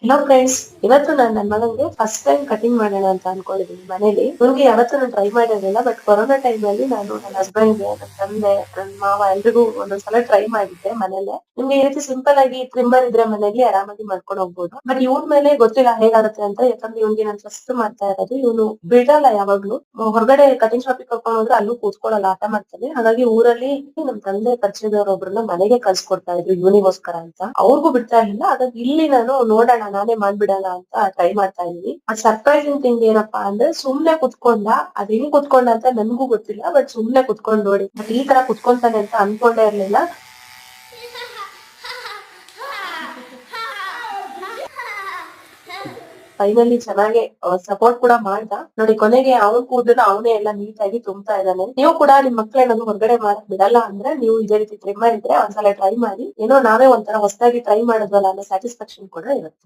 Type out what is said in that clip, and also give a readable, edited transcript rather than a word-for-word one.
Hello friends, ಇವತ್ತು ನಾನು ನನ್ನ ಮಗನಿಗೆ ಫಸ್ಟ್ ಟೈಮ್ ಕಟಿಂಗ್ ಮಾಡೋಣ ಅಂತ ಅನ್ಕೊಂಡಿದೀನಿ ಮನೇಲಿ. ಇವ್ನಿಗೆ ಯಾವತ್ತೂ ನಾನು ಟ್ರೈ ಮಾಡಿರಲಿಲ್ಲ. ಬಟ್ ಕೊರೋನಾ ಟೈಮ್ ಅಲ್ಲಿ ನಾನು ನನ್ನ ಹಸ್ಬೆಂಡ್ಗೆ, ನನ್ನ ತಂದೆ, ನನ್ನ ಮಾವ ಎಲ್ರಿಗೂ ಒಂದೊಂದ್ಸಲ ಟ್ರೈ ಮಾಡಿದ್ದೆ ಮನೇಲೆ. ನಿಮ್ಗೆ ಈ ರೀತಿ ಸಿಂಪಲ್ ಆಗಿ ಟ್ರಿಮ್ಮರ್ ಇದ್ರೆ ಮನೇಲಿ ಆರಾಮಾಗಿ ಮಾಡ್ಕೊಂಡು ಹೋಗ್ಬೋದು. ಬಟ್ ಇವ್ನ ಮೇಲೆ ಗೊತ್ತಿಲ್ಲ ಹೇಗಾಗುತ್ತೆ ಅಂತ. ಯಾಕಂದ್ರೆ ಇವ್ನಿಗೆ ನಾನು ಫಸ್ಟ್ ಮಾಡ್ತಾ ಇರೋದು. ಇವನು ಬಿಡಲ್ಲ ಯಾವಾಗ್ಲೂ. ಹೊರಗಡೆ ಕಟಿಂಗ್ ಶಾಪಿಗೆ ಕರ್ಕೊಂಡು ಹೋದ್ರೆ ಅಲ್ಲೂ ಕೂತ್ಕೊಳ್ಳಲ್ಲ, ಆಟ ಮಾಡ್ತಾನೆ. ಹಾಗಾಗಿ ಊರಲ್ಲಿ ನಮ್ ತಂದೆ ಪರಿಚಯದವರೊಬ್ಬರನ್ನ ಮನೆಗೆ ಕಳ್ಸಿಕೊಡ್ತಾ ಇದ್ರು ಇವನಿಗೋಸ್ಕರ ಅಂತ. ಅವ್ರಿಗೂ ಬಿಡ್ತಾ ಇರ್ಲಿಲ್ಲ. ಹಾಗಾಗಿ ಇಲ್ಲಿ ನಾನು ನೋಡೋಣ ನಾನೇ ಮಾಡ್ಬಿಡೋಣ ಅಂತ ಟ್ರೈ ಮಾಡ್ತಾ ಇದೀನಿ. ಸರ್ಪ್ರೈಸಿಂಗ್ ಥಿಂಗ್ ಏನಪ್ಪಾ ಅಂದ್ರೆ ಸುಮ್ನೆ ಕುತ್ಕೊಂಡ. ಅದ್ ಹೆಂಗ್ ಕುತ್ಕೊಂಡ ಅಂತ ನನ್ಗೂ ಗೊತ್ತಿಲ್ಲ. ಬಟ್ ಸುಮ್ನೆ ಕುತ್ಕೊಂಡ್ ನೋಡಿ. ಬಟ್ ಈ ತರ ಕುತ್ಕೊಂತಾನೆ ಅಂತ ಅನ್ಕೊಂಡೇ ಇರ್ಲಿಲ್ಲ. ಫೈನಲಿ ಚೆನ್ನಾಗಿ ಸಪೋರ್ಟ್ ಕೂಡ ಮಾಡ್ದ. ನೋಡಿ ಕೊನೆಗೆ ಅವ್ನ್ ಕೂದಲು ಅವನೇ ಎಲ್ಲ ನೀಟಾಗಿ ತುಂಬ್ತಾ ಇದ್ದಾನೆ. ನೀವು ಕೂಡ ನಿಮ್ ಮಕ್ಳೇನಾದ್ರು ಹೊರಗಡೆ ಮಾಡಕ್ ಬಿಡಲ್ಲ ಅಂದ್ರೆ ನೀವು ಇದೇ ರೀತಿ ಟ್ರಿಮ್ಮರ್ ಇದ್ರೆ ಒಂದ್ಸಲ ಟ್ರೈ ಮಾಡಿ. ಏನೋ ನಾವೇ ಒಂಥರ ಹೊಸದಾಗಿ ಟ್ರೈ ಮಾಡಿದ್ವಲ್ಲ ಅನ್ನೋ ಸ್ಯಾಟಿಸ್ಫ್ಯಾಕ್ಷನ್ ಕೂಡ ಇರುತ್ತೆ.